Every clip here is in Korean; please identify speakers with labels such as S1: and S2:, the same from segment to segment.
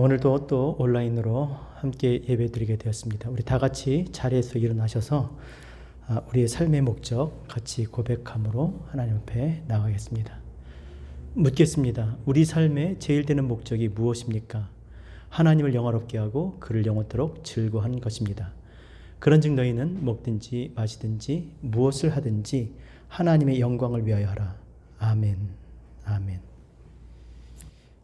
S1: 오늘도 또 온라인으로 함께 예배드리게 되었습니다. 우리 다 같이 자리에서 일어나셔서 우리의 삶의 목적 같이 고백함으로 하나님 앞에 나가겠습니다. 묻겠습니다. 우리 삶의 제일 되는 목적이 무엇입니까? 하나님을 영화롭게 하고 그를 영원토록 즐거워하는 것입니다. 그런즉 너희는 먹든지 마시든지 무엇을 하든지 하나님의 영광을 위하여 하라. 아멘. 아멘.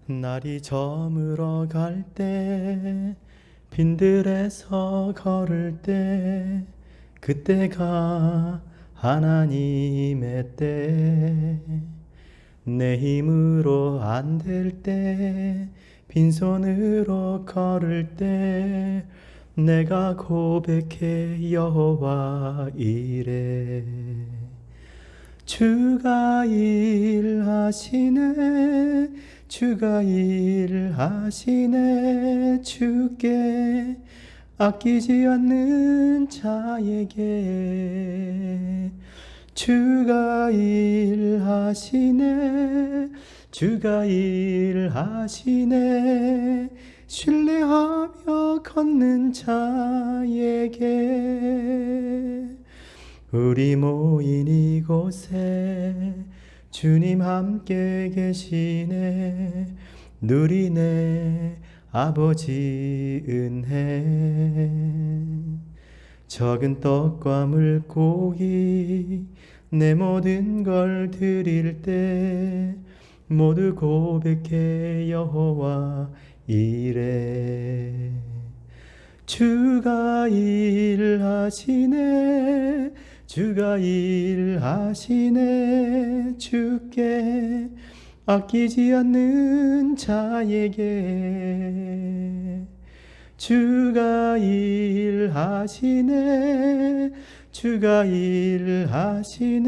S1: 날이 저물어 갈 때 빈들에서 걸을 때 그때가 하나님의 때 내 힘으로 안 될 때 빈손으로 걸을 때 내가 고백해 여호와 이래 주가 일하시네 주가 일하시네 주께 아끼지 않는 자에게 주가 일하시네 주가 일하시네 신뢰하며 걷는 자에게 우리 모인 이곳에 주님 함께 계시네 누리네 아버지 은혜 적은 떡과 물고기 내 모든 걸 드릴 때 모두 고백해 여호와 이래 주가 일하시네 주가 일하시네 주께 아끼지 않는 자에게 주가 일하시네 주가 일하시네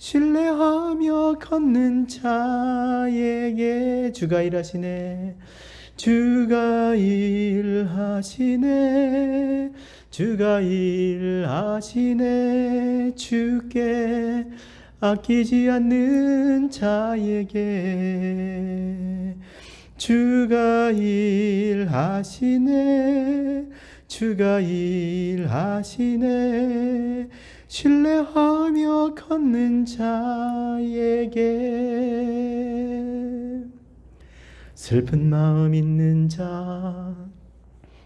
S1: 신뢰하며 걷는 자에게 주가 일하시네 주가 일하시네 주가 일하시네 주께 아끼지 않는 자에게 주가 일하시네 주가 일하시네 신뢰하며 걷는 자에게 슬픈 마음 있는 자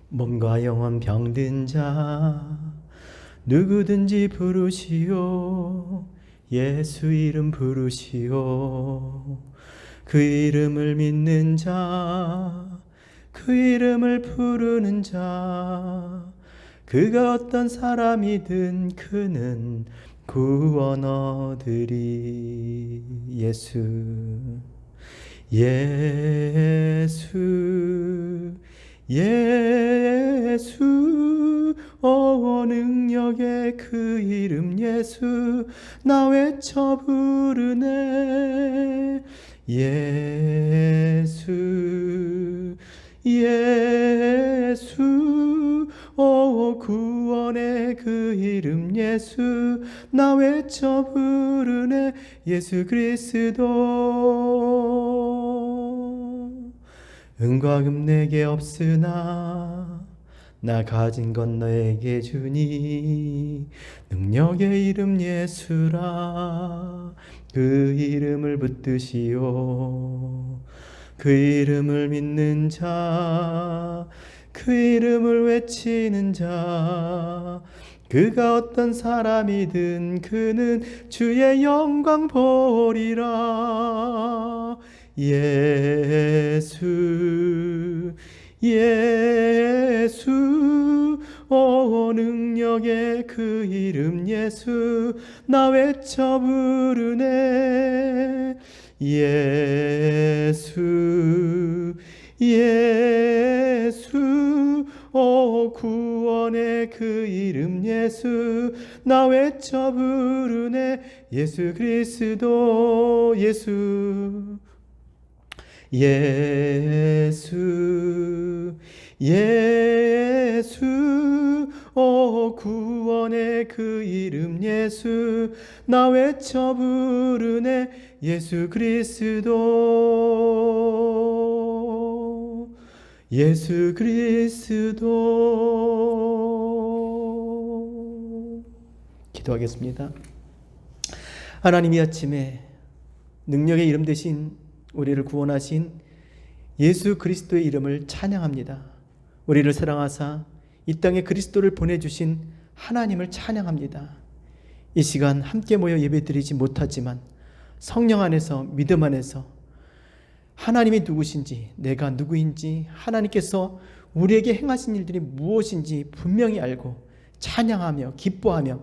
S1: 몸과 영혼 병든 자 누구든지 부르시오 예수 이름 부르시오 그 이름을 믿는 자 그 이름을 부르는 자 그가 어떤 사람이든 그는 구원 얻으리 예수 예수 예수 능력의 그 이름 예수 나 외쳐 부르네 예수 예수 구원의 그 이름 예수 나 외쳐 부르네 예수 그리스도 은과 금 내게 없으나 나 가진 건 너에게 주니 능력의 이름 예수라 그 이름을 붙드시오 그 이름을 믿는 자 그 이름을 외치는 자 그가 어떤 사람이든 그는 주의 영광 보리라 예수 예수 능력의 그 이름 예수 나 외쳐 부르네 예수 예수 구원의 그 이름 예수 나 외쳐 부르네 예수 그리스도 예수 예수 예수 구원의 그 이름 예수 나 외쳐 부르네 예수 그리스도 예수 그리스도. 기도하겠습니다. 하나님, 이 아침에 능력의 이름 대신 우리를 구원하신 예수 그리스도의 이름을 찬양합니다. 우리를 사랑하사 이 땅에 그리스도를 보내주신 하나님을 찬양합니다. 이 시간 함께 모여 예배드리지 못하지만 성령 안에서, 믿음 안에서 하나님이 누구신지, 내가 누구인지, 하나님께서 우리에게 행하신 일들이 무엇인지 분명히 알고 찬양하며 기뻐하며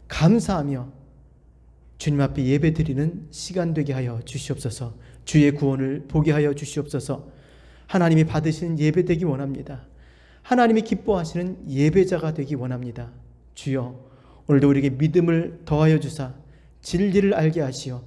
S1: 감사하며 주님 앞에 예배드리는 시간 되게 하여 주시옵소서. 주의 구원을 보게 하여 주시옵소서. 하나님이 받으시는 예배 되기 원합니다. 하나님이 기뻐하시는 예배자가 되기 원합니다. 주여, 오늘도 우리에게 믿음을 더하여 주사 진리를 알게 하시어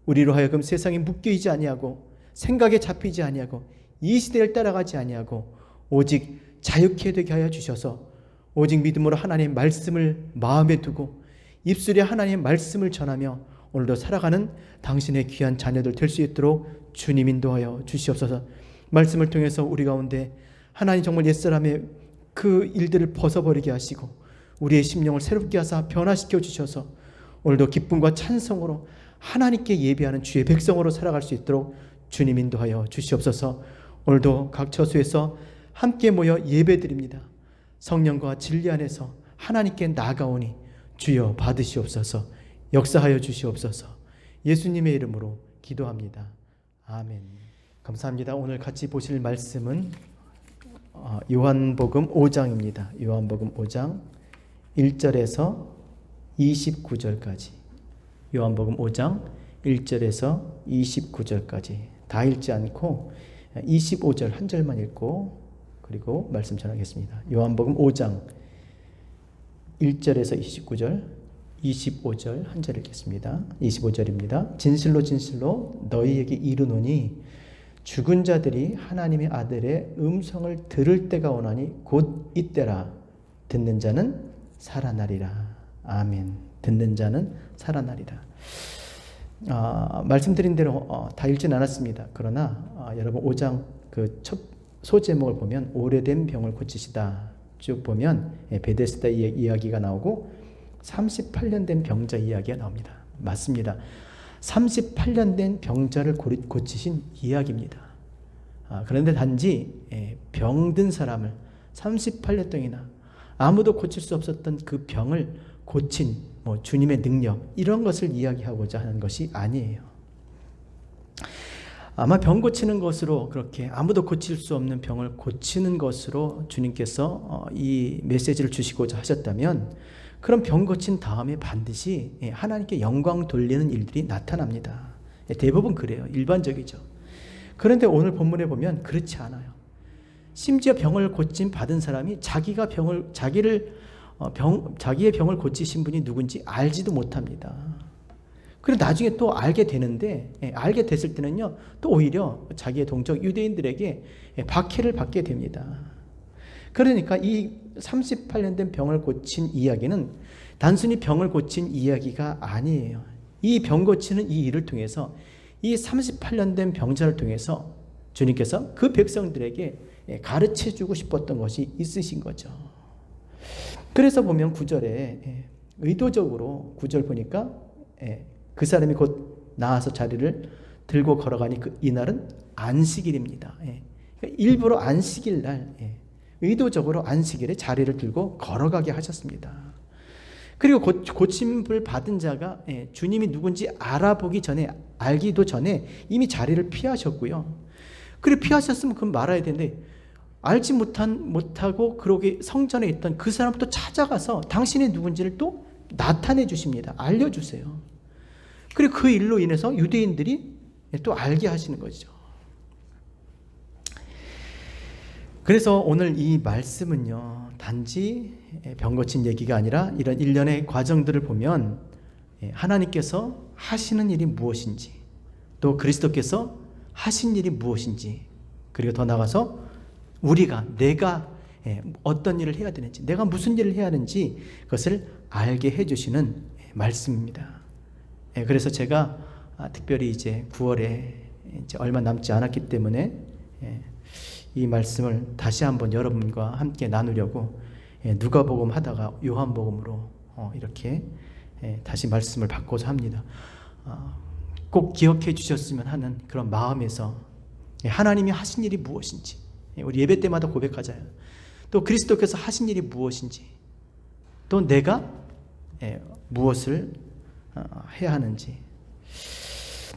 S1: 우리로 하여금 세상에 묶여있지 아니하고 생각에 잡히지 아니하고 이 시대를 따라가지 아니하고 오직 자유케 되게 하여 주셔서 오직 믿음으로 하나님의 말씀을 마음에 두고 입술에 하나님의 말씀을 전하며 오늘도 살아가는 당신의 귀한 자녀들 될 수 있도록 주님 인도하여 주시옵소서. 말씀을 통해서 우리 가운데 하나님 정말 옛사람의 그 일들을 벗어버리게 하시고 우리의 심령을 새롭게 하사 변화시켜 주셔서 오늘도 기쁨과 찬송으로 하나님께 예배하는 주의 백성으로 살아갈 수 있도록 주님 인도하여 주시옵소서. 오늘도 각 처소에서 함께 모여 예배드립니다. 성령과 진리 안에서 하나님께 나아가오니 주여 받으시옵소서. 역사하여 주시옵소서. 예수님의 이름으로 기도합니다. 아멘. 감사합니다. 오늘 같이 보실 말씀은 요한복음 5장입니다. 요한복음 5장 1절에서 29절까지. 요한복음 5장 1절에서 29절까지 다 읽지 않고 25절 한 절만 읽고 그리고 말씀 전하겠습니다. 요한복음 5장 1절에서 29절, 25절 한 절 읽겠습니다. 25절입니다. 진실로 진실로 너희에게 이르노니 죽은 자들이 하나님의 아들의 음성을 들을 때가 오나니 곧 이때라. 듣는 자는 살아나리라. 아멘. 듣는 자는 살아나리라. 말씀드린 대로 다 읽진 않았습니다. 그러나 여러분 5장 그 첫 소제목을 보면 오래된 병을 고치시다 쭉 보면 베데스다 이야기가 나오고 38년 된 병자 이야기가 나옵니다. 맞습니다. 38년 된 병자를 고치신 이야기입니다. 그런데 단지 병든 사람을 38년 동안이나 아무도 고칠 수 없었던 그 병을 고친 주님의 능력, 이런 것을 이야기하고자 하는 것이 아니에요. 아마 병 고치는 것으로, 그렇게 아무도 고칠 수 없는 병을 고치는 것으로 주님께서 이 메시지를 주시고자 하셨다면 그럼 병 고친 다음에 반드시 하나님께 영광 돌리는 일들이 나타납니다. 대부분 그래요. 일반적이죠. 그런데 오늘 본문에 보면 그렇지 않아요. 심지어 병을 고침 받은 사람이 자기의 병을 고치신 분이 누군지 알지도 못합니다. 그리고 나중에 또 알게 되는데, 알게 됐을 때는요, 또 오히려 자기의 동족 유대인들에게 박해를 받게 됩니다. 그러니까 이 38년 된 병을 고친 이야기는 단순히 병을 고친 이야기가 아니에요. 이 병 고치는 이 일을 통해서, 이 38년 된 병자를 통해서 주님께서 그 백성들에게 가르쳐 주고 싶었던 것이 있으신 거죠. 그래서 보면 9절에 의도적으로 9절 보니까 그 사람이 곧 나와서 자리를 들고 걸어가니 이날은 안식일입니다. 일부러 안식일 날 의도적으로 안식일에 자리를 들고 걸어가게 하셨습니다. 그리고 고침을 받은 자가 주님이 누군지 알아보기 전에, 알기도 전에 이미 자리를 피하셨고요. 그리고 피하셨으면 그건 말아야 되는데 알지 못하고 그러게 성전에 있던 그 사람을 또 찾아가서 당신이 누군지를 또 나타내 주십니다. 알려주세요. 그리고 그 일로 인해서 유대인들이 또 알게 하시는 거죠. 그래서 오늘 이 말씀은요, 단지 병 고친 얘기가 아니라 이런 일련의 과정들을 보면 하나님께서 하시는 일이 무엇인지, 또 그리스도께서 하신 일이 무엇인지, 그리고 더 나아가서 내가 어떤 일을 해야 되는지, 내가 무슨 일을 해야 하는지 그것을 알게 해주시는 말씀입니다. 그래서 제가 특별히 이제 9월에 이제 얼마 남지 않았기 때문에 이 말씀을 다시 한번 여러분과 함께 나누려고 누가복음 하다가 요한복음으로 이렇게 다시 말씀을 바꿔서 합니다. 꼭 기억해 주셨으면 하는 그런 마음에서 하나님이 하신 일이 무엇인지 우리 예배 때마다 고백하자요. 또 그리스도께서 하신 일이 무엇인지, 또 내가 무엇을 해야 하는지.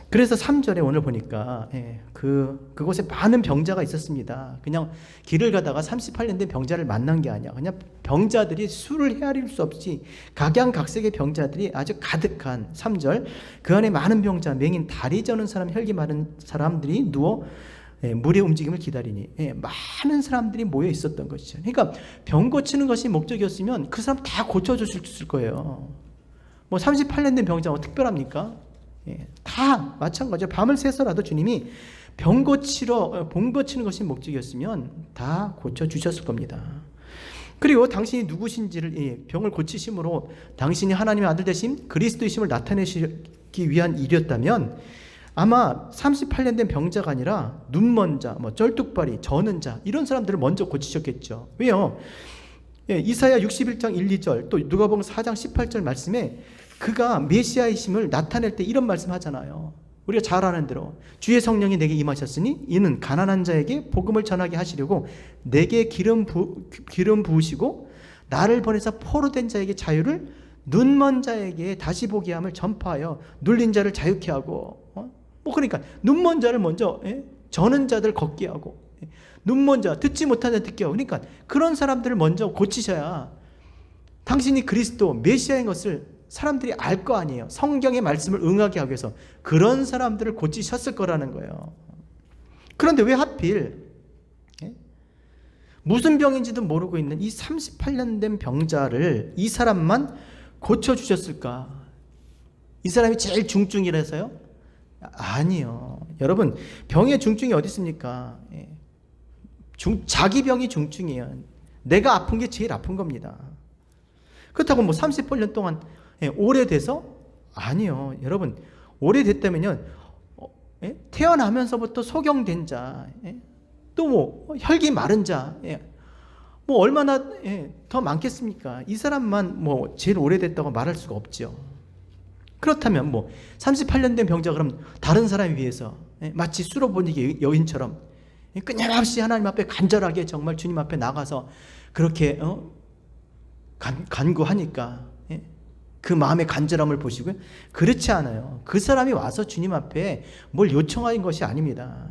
S1: 그래서 3절에 오늘 보니까 그곳에 많은 병자가 있었습니다. 그냥 길을 가다가 38년 된 병자를 만난 게 아니야. 그냥 병자들이 수를 헤아릴 수 없이 각양각색의 병자들이 아주 가득한 3절, 그 안에 많은 병자, 맹인, 다리 저는 사람, 혈기 많은 사람들이 누워 물의 움직임을 기다리니 많은 사람들이 모여 있었던 것이죠. 그러니까 병 고치는 것이 목적이었으면 그 사람 다 고쳐줬을 거예요. 뭐 38년 된 병자 뭐 특별합니까? 다 마찬가지죠. 밤을 새서라도 주님이 병 고치는 것이 목적이었으면 다 고쳐주셨을 겁니다. 그리고 당신이 누구신지를, 병을 고치심으로 당신이 하나님의 아들 되심 그리스도이심을 나타내시기 위한 일이었다면 아마 38년 된 병자가 아니라 눈먼 자, 쩔뚝발이, 저는 자, 이런 사람들을 먼저 고치셨겠죠. 왜요? 이사야 61장 1, 2절, 또 누가복음 4장 18절 말씀에 그가 메시아이심을 나타낼 때 이런 말씀 하잖아요. 우리가 잘 아는 대로 주의 성령이 내게 임하셨으니 이는 가난한 자에게 복음을 전하게 하시려고 내게 기름 부으시고 나를 보내사 포로된 자에게 자유를, 눈먼 자에게 다시 보게 함을 전파하여 눌린 자를 자유케 하고, 그러니까 눈먼 자를 먼저, 저는 자들 걷게 하고, 눈먼 자, 듣지 못한 자 듣게 하고, 그러니까 그런 사람들을 먼저 고치셔야 당신이 그리스도 메시아인 것을 사람들이 알 거 아니에요. 성경의 말씀을 응하게 하기 위해서 그런 사람들을 고치셨을 거라는 거예요. 그런데 왜 하필 무슨 병인지도 모르고 있는 이 38년 된 병자를 이 사람만 고쳐주셨을까? 이 사람이 제일 중증이라서요? 아니요. 여러분, 병의 중증이 어디 있습니까? 자기 병이 중증이에요. 내가 아픈 게 제일 아픈 겁니다. 그렇다고 38년 동안 오래돼서? 아니요. 여러분, 오래됐다면요, 태어나면서부터 소경된 자, 또 혈기 마른 자, 얼마나 더 많겠습니까? 이 사람만 제일 오래됐다고 말할 수가 없죠. 그렇다면 38년 된 병자, 그럼 다른 사람에 비해서 마치 수로보니게 여인처럼 끊임없이 하나님 앞에 간절하게 정말 주님 앞에 나가서 그렇게 간구하니까 그 마음의 간절함을 보시고요. 그렇지 않아요. 그 사람이 와서 주님 앞에 뭘 요청한 것이 아닙니다.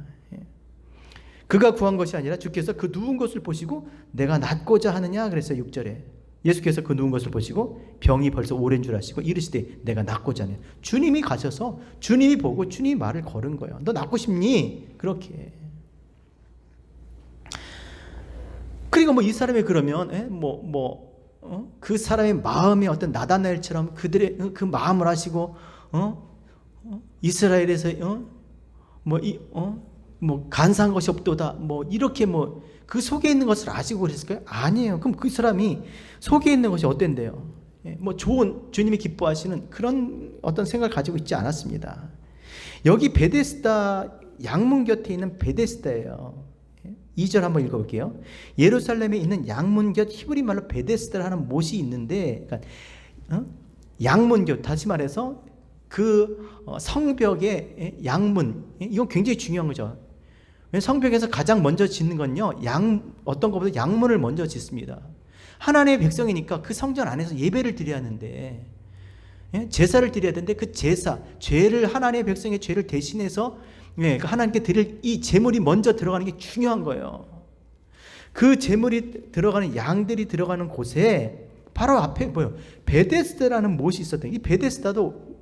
S1: 그가 구한 것이 아니라 주께서 그 누운 것을 보시고 내가 낫고자 하느냐 그랬어요. 6절에 예수께서 그 누운 것을 보시고 병이 벌써 오랜 줄 아시고 이르시되 내가 낫고자 하느냐. 주님이 가셔서 주님이 보고 주님이 말을 걸은 거예요. 너 낫고 싶니? 그렇게. 그리고 이 사람이 그러면 그 사람의 마음에 어떤 나다나엘처럼 그들의 그 마음을 하시고 이스라엘에서 간사한 것이 없도다 이렇게 그 속에 있는 것을 아시고 그랬을까요? 아니에요. 그럼 그 사람이 속에 있는 것이 어땠는데요? 좋은 주님이 기뻐하시는 그런 어떤 생각을 가지고 있지 않았습니다. 여기 베데스다, 양문 곁에 있는 베데스다예요. 2절 한번 읽어볼게요. 예루살렘에 있는 양문 곁, 히브리 말로 베데스다라는 못이 있는데, 그러니까 양문 곁, 다시 말해서 그 성벽의 양문, 이건 굉장히 중요한 거죠. 성벽에서 가장 먼저 짓는 건요, 어떤 것보다 양문을 먼저 짓습니다. 하나님의 백성이니까 그 성전 안에서 예배를 드려야 하는데, 제사를 드려야 되는데 그 제사, 죄를, 하나님의 백성의 죄를 대신해서 하나님께 드릴 이 제물이 먼저 들어가는 게 중요한 거예요. 그 제물이 들어가는, 양들이 들어가는 곳에 바로 앞에 뭐예요? 베데스다라는 못이 있었던, 이 베데스다도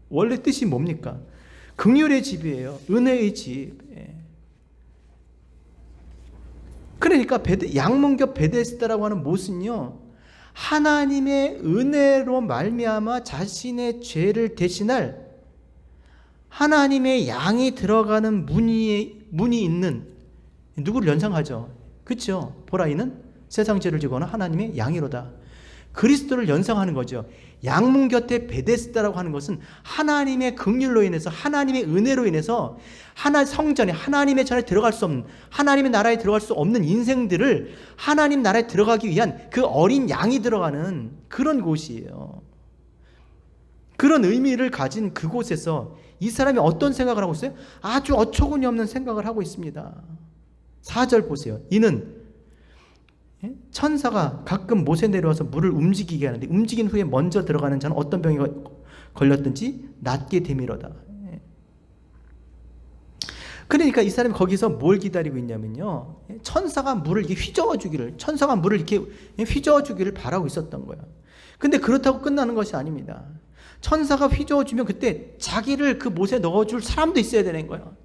S1: 원래 뜻이 뭡니까? 긍휼의 집이에요. 은혜의 집. 그러니까 양문겹 베데스다라고 하는 못은요, 하나님의 은혜로 말미암아 자신의 죄를 대신할 하나님의 양이 들어가는 문이 있는 누구를 연상하죠? 그렇죠? 보라 이는 세상 죄를 지고는 하나님의 양이로다. 그리스도를 연상하는 거죠. 양문 곁에 베데스다라고 하는 것은 하나님의 긍휼로 인해서, 하나님의 은혜로 인해서 성전에, 하나님의 전에 들어갈 수 없는, 하나님의 나라에 들어갈 수 없는 인생들을 하나님 나라에 들어가기 위한 그 어린 양이 들어가는 그런 곳이에요. 그런 의미를 가진 그곳에서 이 사람이 어떤 생각을 하고 있어요? 아주 어처구니 없는 생각을 하고 있습니다. 4절 보세요. 이는 천사가 가끔 못에 내려와서 물을 움직이게 하는데 움직인 후에 먼저 들어가는 자는 어떤 병이 걸렸든지 낫게 되미로다. 그러니까 이 사람이 거기서 뭘 기다리고 있냐면요, 천사가 물을 이렇게 휘저어 주기를, 천사가 물을 이렇게 휘저어 주기를 바라고 있었던 거예요. 근데 그렇다고 끝나는 것이 아닙니다. 천사가 휘저어 주면 그때 자기를 그 못에 넣어줄 사람도 있어야 되는 거예요.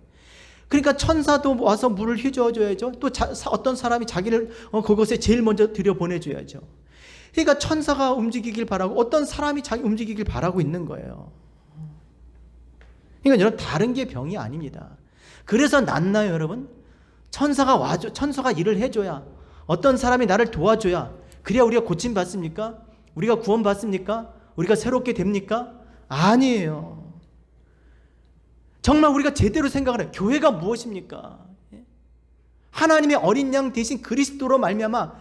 S1: 그러니까 천사도 와서 물을 휘저어 줘야죠. 또 어떤 사람이 자기를 그곳에 제일 먼저 들여보내줘야죠. 그러니까 천사가 움직이길 바라고 어떤 사람이 자기 움직이길 바라고 있는 거예요. 그러니까 여러분, 다른 게 병이 아닙니다. 그래서 낫나요, 여러분? 천사가 일을 해줘야, 어떤 사람이 나를 도와줘야, 그래야 우리가 고침받습니까? 우리가 구원받습니까? 우리가 새롭게 됩니까? 아니에요. 정말 우리가 제대로 생각을 해요. 교회가 무엇입니까? 하나님의 어린 양 대신 그리스도로 말미암아,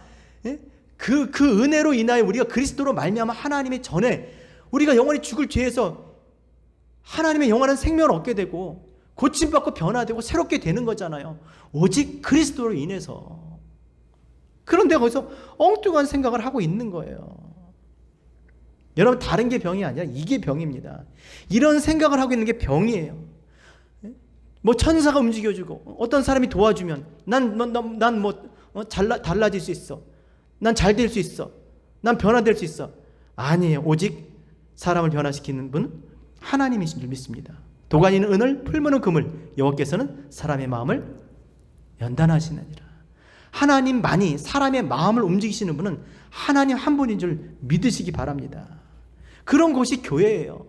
S1: 그 은혜로 인하여 우리가 그리스도로 말미암아 하나님의 전에 우리가 영원히 죽을 죄에서 하나님의 영원한 생명을 얻게 되고 고침받고 변화되고 새롭게 되는 거잖아요. 오직 그리스도로 인해서. 그런데 거기서 엉뚱한 생각을 하고 있는 거예요. 여러분, 다른 게 병이 아니라 이게 병입니다. 이런 생각을 하고 있는 게 병이에요. 뭐 천사가 움직여주고 어떤 사람이 도와주면 난 달라질 수 있어. 난 잘 될 수 있어. 난 변화될 수 있어. 아니에요. 오직 사람을 변화시키는 분은 하나님이신 줄 믿습니다. 도가니는 은을, 풀무는 금을, 여호와께서는 사람의 마음을 연단하시느니라. 하나님만이 사람의 마음을 움직이시는 분은 하나님 한 분인 줄 믿으시기 바랍니다. 그런 곳이 교회예요.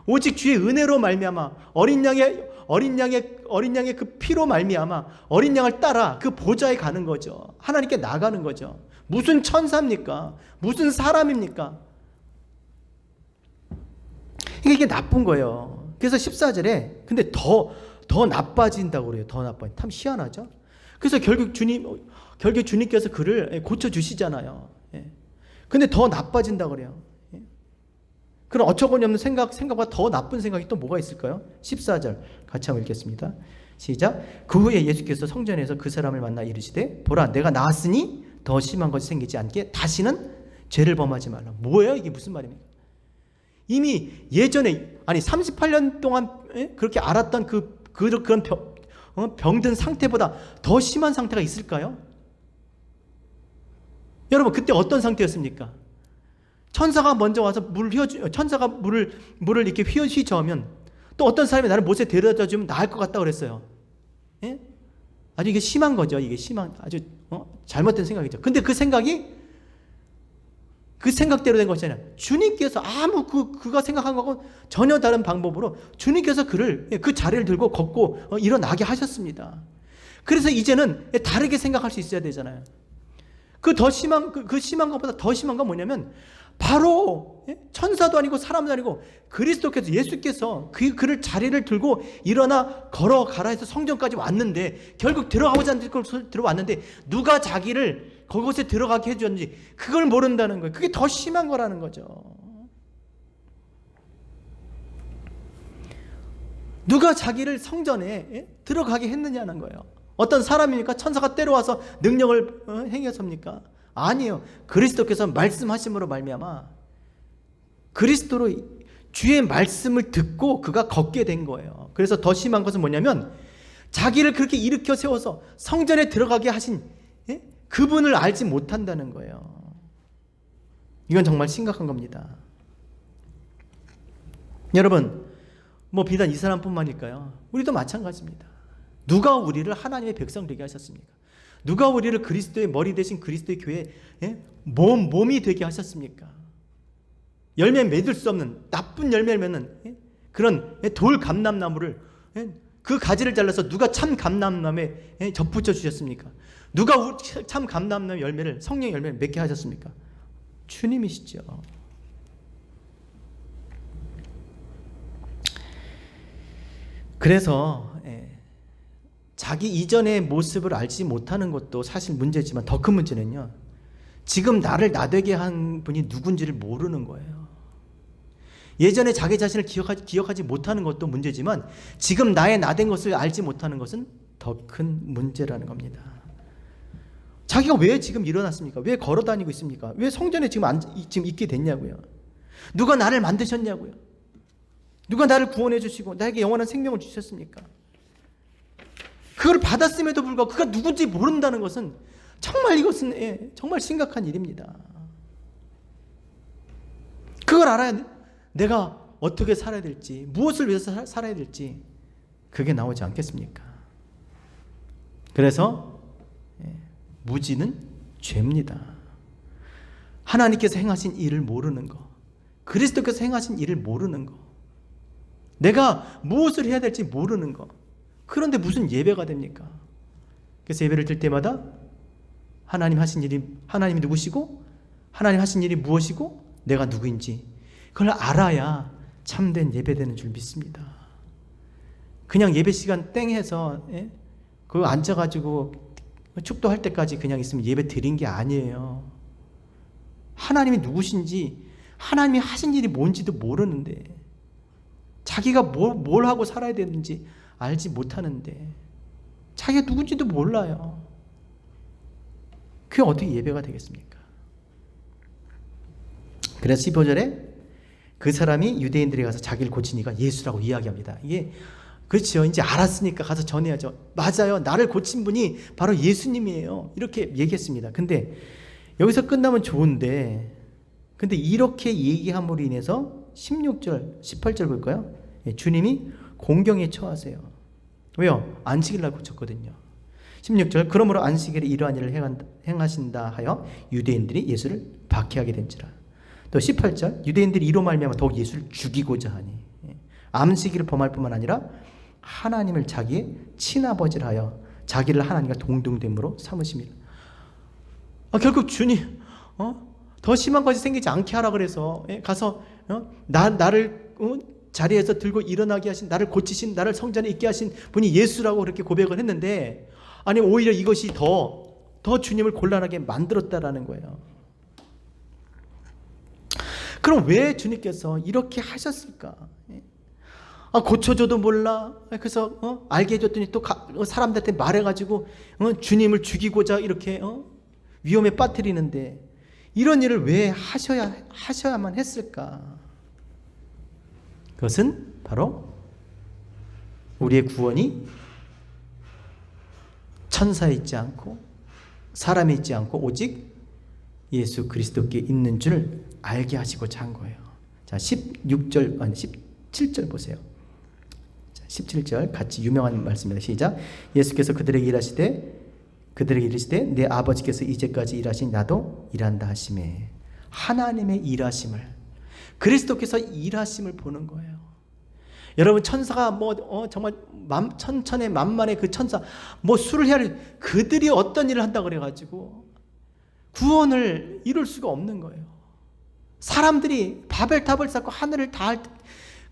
S1: 오직 주의 은혜로 말미암아 어린 양의 그 피로 말미암아 어린 양을 따라 그 보좌에 가는 거죠. 하나님께 나가는 거죠. 무슨 천사입니까? 무슨 사람입니까? 이게 나쁜 거예요. 그래서 14절에 근데 더 나빠진다고 그래요. 더 나빠진. 참 희한하죠? 그래서 결국 주님께서 그를 고쳐주시잖아요. 근데 더 나빠진다고 그래요. 그런 어처구니 없는 생각보다 더 나쁜 생각이 또 뭐가 있을까요? 14절 같이 한번 읽겠습니다. 시작. 그 후에 예수께서 성전에서 그 사람을 만나 이르시되 보라, 내가 나았으니 더 심한 것이 생기지 않게 다시는 죄를 범하지 말라. 뭐예요? 이게 무슨 말입니까? 이미 예전에 38년 동안 그렇게 알았던 그런 병든 상태보다 더 심한 상태가 있을까요? 여러분, 그때 어떤 상태였습니까? 천사가 먼저 와서 천사가 물을 이렇게 휘저으면 또 어떤 사람이 나를 못에 데려다 주면 나을 것 같다 그랬어요. 예? 아주 이게 심한 거죠. 이게 아주 잘못된 생각이죠. 근데 그 생각대로 된 것이잖아요. 주님께서 그가 생각한 거하고 전혀 다른 방법으로 주님께서 그 자리를 들고 걷고 일어나게 하셨습니다. 그래서 이제는 다르게 생각할 수 있어야 되잖아요. 그 심한 것보다 더 심한 건 뭐냐면 바로 천사도 아니고 사람도 아니고 그리스도께서, 예수께서 그를 자리를 들고 일어나 걸어가라 해서 성전까지 왔는데 결국 들어가고자 하는 걸 들어왔는데 누가 자기를 그곳에 들어가게 해주었는지 그걸 모른다는 거예요. 그게 더 심한 거라는 거죠. 누가 자기를 성전에 들어가게 했느냐는 거예요. 어떤 사람이니까 천사가 때려와서 능력을 행해서입니까? 아니에요. 그리스도께서 말씀하심으로 말미암아 그리스도로 주의 말씀을 듣고 그가 걷게 된 거예요. 그래서 더 심한 것은 뭐냐면 자기를 그렇게 일으켜 세워서 성전에 들어가게 하신 그분을 알지 못한다는 거예요. 이건 정말 심각한 겁니다. 여러분, 비단 이 사람뿐만일까요? 우리도 마찬가지입니다. 누가 우리를 하나님의 백성 되게 하셨습니까? 누가 우리를 그리스도의 머리 대신 그리스도의 교회의 몸이 되게 하셨습니까? 열매 맺을 수 없는 나쁜 열매를 맺는 그런 돌 감람나무를 그 가지를 잘라서 누가 참 감람나무에 접붙여 주셨습니까? 누가 참 감람나무 열매를, 성령 열매를 맺게 하셨습니까? 주님이시죠. 그래서 자기 이전의 모습을 알지 못하는 것도 사실 문제지만 더 큰 문제는요, 지금 나를 나되게 한 분이 누군지를 모르는 거예요. 예전에 자기 자신을 기억하지 못하는 것도 문제지만 지금 나의 나된 것을 알지 못하는 것은 더 큰 문제라는 겁니다. 자기가 왜 지금 일어났습니까? 왜 걸어 다니고 있습니까? 왜 성전에 지금 있게 됐냐고요? 누가 나를 만드셨냐고요? 누가 나를 구원해 주시고 나에게 영원한 생명을 주셨습니까? 그걸 받았음에도 불구하고 그가 누군지 모른다는 것은 정말 이것은 정말 심각한 일입니다. 그걸 알아야 내가 어떻게 살아야 될지, 무엇을 위해서 살아야 될지 그게 나오지 않겠습니까? 그래서 무지는 죄입니다. 하나님께서 행하신 일을 모르는 거, 그리스도께서 행하신 일을 모르는 거, 내가 무엇을 해야 될지 모르는 거, 그런데 무슨 예배가 됩니까? 그래서 예배를 드릴 때마다 하나님 하신 일이, 하나님이 누구시고 하나님 하신 일이 무엇이고 내가 누구인지 그걸 알아야 참된 예배되는 줄 믿습니다. 그냥 예배 시간 땡 해서 그거 앉아가지고 축도할 때까지 그냥 있으면 예배 드린 게 아니에요. 하나님이 누구신지, 하나님이 하신 일이 뭔지도 모르는데, 자기가 뭘 하고 살아야 되는지 알지 못하는데, 자기가 누군지도 몰라요. 그게 어떻게 예배가 되겠습니까? 그래서 15절에 그 사람이 유대인들이 가서 자기를 고치니까 예수라고 이야기합니다. 이게 그렇죠. 이제 알았으니까 가서 전해야죠. 맞아요. 나를 고친 분이 바로 예수님이에요. 이렇게 얘기했습니다. 근데 여기서 끝나면 좋은데, 근데 이렇게 얘기함으로 인해서 16절, 18절 볼까요? 주님이 공경에 처하세요. 왜요? 안식일 날 고쳤거든요. 16절, 그러므로 안식일에 이러한 일을 행하신다 하여 유대인들이 예수를 박해하게 된지라. 또 18절, 유대인들이 이로 말미암아 더욱 예수를 죽이고자 하니, 안식일을 범할 뿐만 아니라 하나님을 자기의 친아버지라 하여 자기를 하나님과 동등됨으로 삼으심이라. 결국 주님 더 심한 것이 생기지 않게 하라 그래서 가서 나를 자리에서 들고 일어나게 하신, 나를 고치신, 나를 성전에 있게 하신 분이 예수라고 그렇게 고백을 했는데, 아니 오히려 이것이 더 주님을 곤란하게 만들었다라는 거예요. 그럼 왜 주님께서 이렇게 하셨을까? 고쳐줘도 몰라. 그래서 알게 해줬더니 또 사람들한테 말해가지고 주님을 죽이고자 이렇게 위험에 빠뜨리는데, 이런 일을 왜 하셔야만 했을까? 그것은 바로 우리의 구원이 천사에 있지 않고 사람에 있지 않고 오직 예수 그리스도께 있는 줄 알게 하시고자 한 거예요. 자, 17절 보세요. 17절 같이 유명한 말씀입니다. 시작. 예수께서 그들에게 이르시되 내 아버지께서 이제까지 일하신 나도 일한다 하시매. 하나님의 일하심을, 그리스도께서 일하심을 보는 거예요. 여러분, 천사가 정말 천천의 만만의 그 천사 수를 해야 그들이 어떤 일을 한다고 그래가지고 구원을 이룰 수가 없는 거예요. 사람들이 바벨탑을 쌓고 하늘을 닿을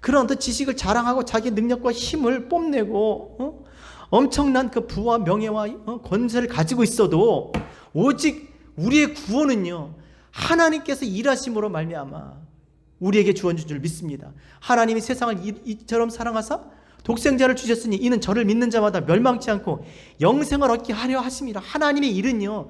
S1: 그런 어떤 지식을 자랑하고 자기 능력과 힘을 뽐내고 엄청난 그 부와 명예와 권세를 가지고 있어도 오직 우리의 구원은요, 하나님께서 일하심으로 말미암아 우리에게 주어진 줄 믿습니다. 하나님이 세상을 이처럼 사랑하사 독생자를 주셨으니 이는 저를 믿는 자마다 멸망치 않고 영생을 얻게 하려 하심이라. 하나님의 일은요,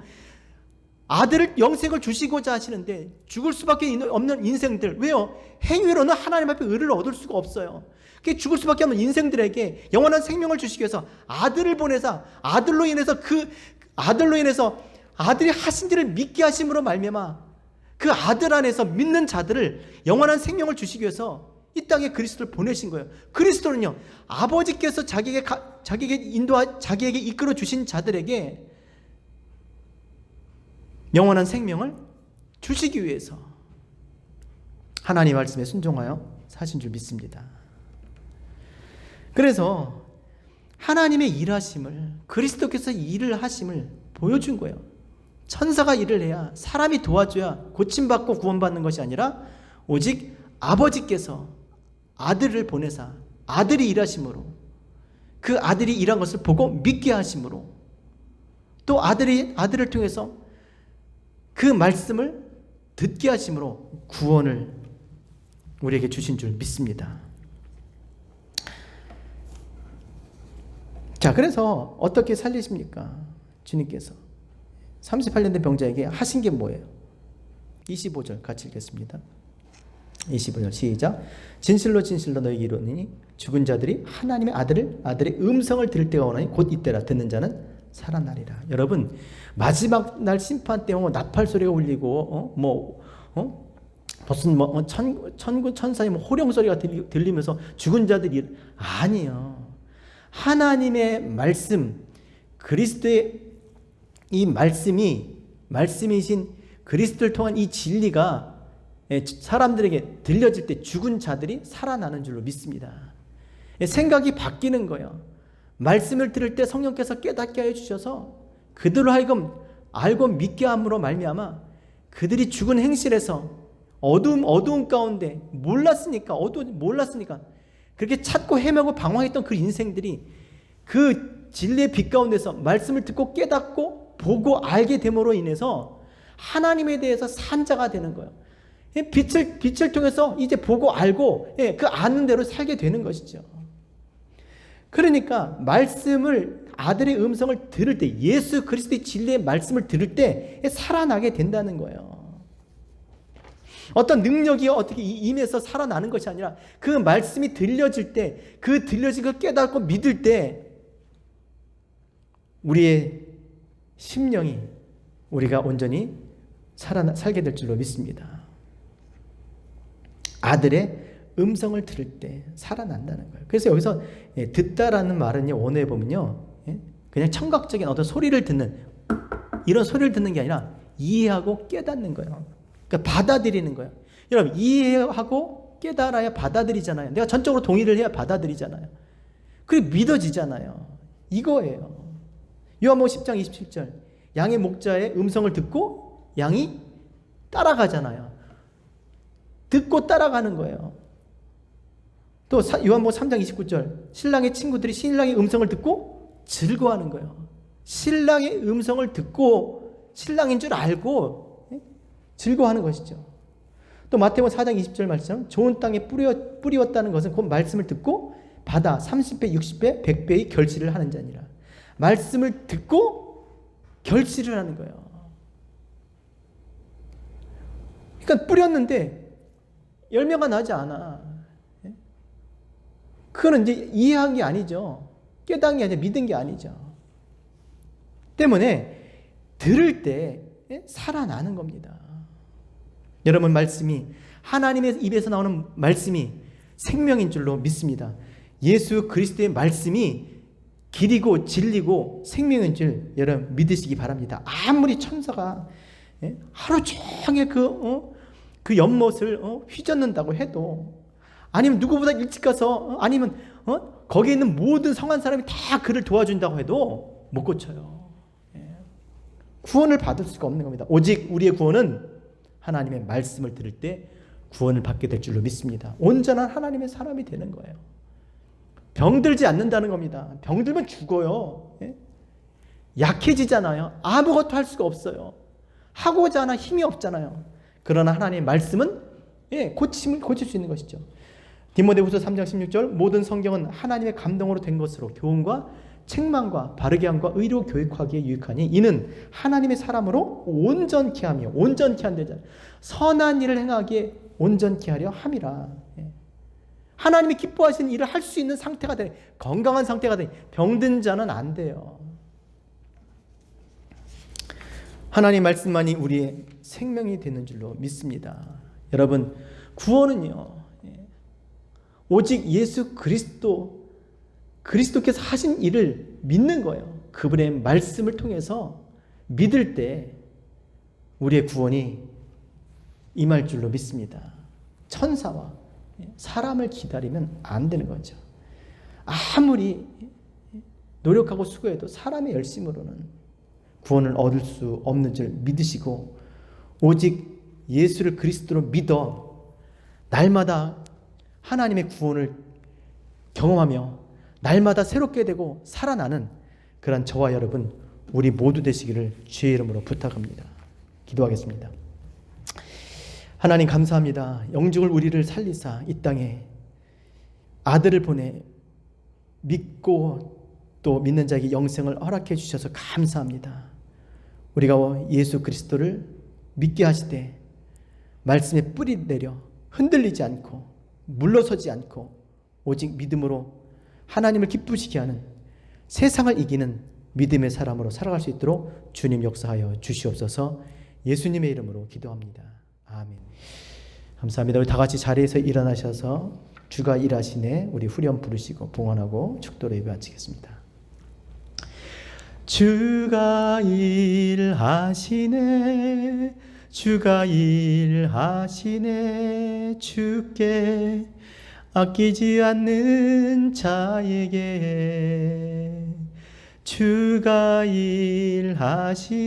S1: 아들을 영생을 주시고자 하시는데 죽을 수밖에 없는 인생들, 왜요? 행위로는 하나님 앞에 의를 얻을 수가 없어요. 죽을 수밖에 없는 인생들에게 영원한 생명을 주시기 위해서 아들을 보내사 아들로 인해서 아들이 하신 일을 믿게 하심으로 말미암아 그 아들 안에서 믿는 자들을 영원한 생명을 주시기 위해서 이 땅에 그리스도를 보내신 거예요. 그리스도는요, 아버지께서 자기에게 이끌어 주신 자들에게 영원한 생명을 주시기 위해서 하나님 말씀에 순종하여 사신 줄 믿습니다. 그래서 하나님의 일하심을, 그리스도께서 일을 하심을 보여준 거예요. 천사가 일을 해야, 사람이 도와줘야 고침받고 구원받는 것이 아니라 오직 아버지께서 아들을 보내사 아들이 일하심으로 그 아들이 일한 것을 보고 믿게 하심으로 또 아들을 통해서 그 말씀을 듣게 하심으로 구원을 우리에게 주신 줄 믿습니다. 자, 그래서 어떻게 살리십니까? 주님께서 38년 된 병자에게 하신 게 뭐예요? 25절 같이 읽겠습니다. 25절 시작. 진실로 진실로 너희에게 이르노니 죽은 자들이 하나님의 아들의 음성을 들을 때가 오나니 곧 이때라. 듣는 자는 살아나리라. 여러분, 마지막 날 심판 때 나팔 소리가 울리고 무슨 천군 천사의 호령 소리가 들리면서 죽은 자들이 아니에요. 하나님의 말씀, 그리스도의 이 말씀이신 그리스도를 통한 이 진리가 사람들에게 들려질 때 죽은 자들이 살아나는 줄로 믿습니다. 생각이 바뀌는 거예요. 말씀을 들을 때 성령께서 깨닫게 하여 주셔서 그들로 하여금 알고 믿게 함으로 말미암아 그들이 죽은 행실에서 어두운 가운데 몰랐으니까 그렇게 찾고 헤매고 방황했던 그 인생들이 그 진리의 빛 가운데서 말씀을 듣고 깨닫고 보고 알게 됨으로 인해서 하나님에 대해서 산 자가 되는 거예요. 빛을 통해서 이제 보고 알고 그 아는 대로 살게 되는 것이죠. 그러니까 말씀을, 아들의 음성을 들을 때, 예수 그리스도의 진리의 말씀을 들을 때 살아나게 된다는 거예요. 어떤 능력이 어떻게 임해서 살아나는 것이 아니라 그 말씀이 들려질 때, 그 들려진 걸 깨닫고 믿을 때 우리의 심령이 우리가 온전히 살게 될 줄로 믿습니다. 아들의 음성을 들을 때 살아난다는 거예요. 그래서 여기서 듣다라는 말은요, 원어에 보면요, 그냥 청각적인 어떤 소리를 듣는, 이런 소리를 듣는 게 아니라 이해하고 깨닫는 거예요. 그러니까 받아들이는 거예요. 여러분, 이해하고 깨달아야 받아들이잖아요. 내가 전적으로 동의를 해야 받아들이잖아요. 그리고 믿어지잖아요. 이거예요. 요한복음 10장 27절, 양의 목자의 음성을 듣고 양이 따라가잖아요. 듣고 따라가는 거예요. 또 요한복음 3장 29절, 신랑의 친구들이 신랑의 음성을 듣고 즐거워하는 거예요. 신랑의 음성을 듣고 신랑인 줄 알고 즐거워하는 것이죠. 또 마태복음 4장 20절 말씀, 좋은 땅에 뿌리웠다는 것은 곧 말씀을 듣고 받아 30배, 60배, 100배의 결실을 하는 자니라. 말씀을 듣고 결실을 하는 거예요. 그러니까 뿌렸는데 열매가 나지 않아. 그거는 이제 이해한 게 아니죠. 깨달은 게 아니라 믿은 게 아니죠. 때문에 들을 때 살아나는 겁니다. 여러분, 말씀이, 하나님의 입에서 나오는 말씀이 생명인 줄로 믿습니다. 예수 그리스도의 말씀이 길이고 진리고 생명인 줄 여러분 믿으시기 바랍니다. 아무리 천사가 하루 종일 그 연못을 휘젓는다고 해도, 아니면 누구보다 일찍 가서, 아니면 거기에 있는 모든 성한 사람이 다 그를 도와준다고 해도 못 고쳐요. 구원을 받을 수가 없는 겁니다. 오직 우리의 구원은 하나님의 말씀을 들을 때 구원을 받게 될 줄로 믿습니다. 온전한 하나님의 사람이 되는 거예요. 병들지 않는다는 겁니다. 병들면 죽어요. 약해지잖아요. 아무것도 할 수가 없어요. 하고자 하나 힘이 없잖아요. 그러나 하나님의 말씀은 고칠 수 있는 것이죠. 디모데후서 3장 16절, 모든 성경은 하나님의 감동으로 된 것으로 교훈과 책망과 바르게 함과 의로 교육하기에 유익하니 이는 하나님의 사람으로 온전케 하며, 온전케 한대잖아요. 선한 일을 행하기에 온전케 하려 함이라. 하나님이 기뻐하시는 일을 할 수 있는 상태가 되니, 건강한 상태가 되니, 병든 자는 안 돼요. 하나님 말씀만이 우리의 생명이 되는 줄로 믿습니다. 여러분, 구원은요, 오직 예수 그리스도께서 하신 일을 믿는 거예요. 그분의 말씀을 통해서 믿을 때 우리의 구원이 임할 줄로 믿습니다. 천사와 사람을 기다리면 안 되는 거죠. 아무리 노력하고 수고해도 사람의 열심으로는 구원을 얻을 수 없는 줄 믿으시고, 오직 예수를 그리스도로 믿어 날마다 하나님의 구원을 경험하며 날마다 새롭게 되고 살아나는 그런 저와 여러분 우리 모두 되시기를 주의 이름으로 부탁합니다. 기도하겠습니다. 하나님 감사합니다. 영죽을 우리를 살리사 이 땅에 아들을 보내 믿고 또 믿는 자에게 영생을 허락해 주셔서 감사합니다. 우리가 예수 그리스도를 믿게 하시되 말씀에 뿌리 내려 흔들리지 않고 물러서지 않고 오직 믿음으로 하나님을 기쁘시게 하는 세상을 이기는 믿음의 사람으로 살아갈 수 있도록 주님 역사하여 주시옵소서. 예수님의 이름으로 기도합니다. 아멘. 감사합니다. 우리 다 같이 자리에서 일어나셔서 주가 일하시네 우리 후렴 부르시고 봉헌하고 축도로 예배하시겠습니다. 주가 일하시네 주가 일하시네 주께 아끼지 않는 자에게 주가 일하시네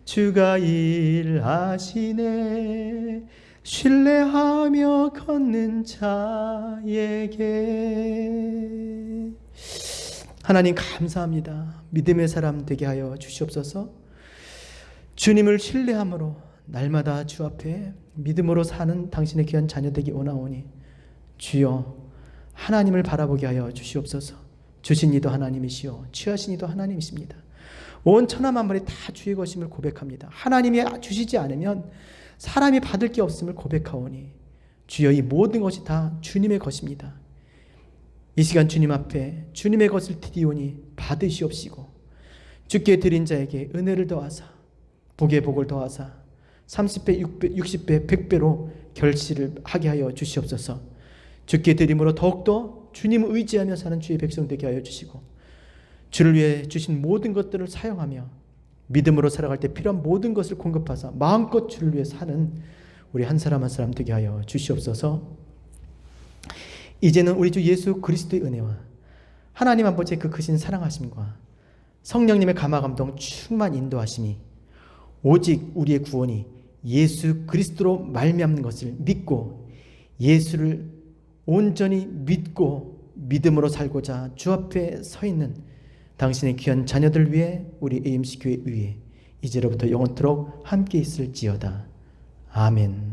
S1: 주가 일하시네 신뢰하며 걷는 자에게. 하나님 감사합니다. 믿음의 사람 되게 하여 주시옵소서. 주님을 신뢰함으로 날마다 주 앞에 믿음으로 사는 당신의 귀한 자녀 되기 원하오니 주여 하나님을 바라보게 하여 주시옵소서. 주신 이도 하나님이시오 취하신 이도 하나님이십니다. 온 천하 만물이 다 주의 것임을 고백합니다. 하나님이 주시지 않으면 사람이 받을 게 없음을 고백하오니 주여 이 모든 것이 다 주님의 것입니다. 이 시간 주님 앞에 주님의 것을 드리오니 받으시옵시고 주께 드린 자에게 은혜를 더하사 복에 복을 더하사 30배, 60배, 100배로 결실을 하게 하여 주시옵소서. 주께 드림으로 더욱더 주님을 의지하며 사는 주의 백성 되게 하여 주시고 주를 위해 주신 모든 것들을 사용하며 믿음으로 살아갈 때 필요한 모든 것을 공급하사 마음껏 주를 위해 사는 우리 한 사람 한 사람 되게 하여 주시옵소서. 이제는 우리 주 예수 그리스도의 은혜와 하나님 아버지의 그 크신 사랑하심과 성령님의 감화감동 충만 인도하심이 오직 우리의 구원이 예수 그리스도로 말미암는 것을 믿고 예수를 온전히 믿고 믿음으로 살고자 주 앞에 서 있는 당신의 귀한 자녀들 위해 우리 AMC 교회 위에 이제로부터 영원토록 함께 있을지어다. 아멘.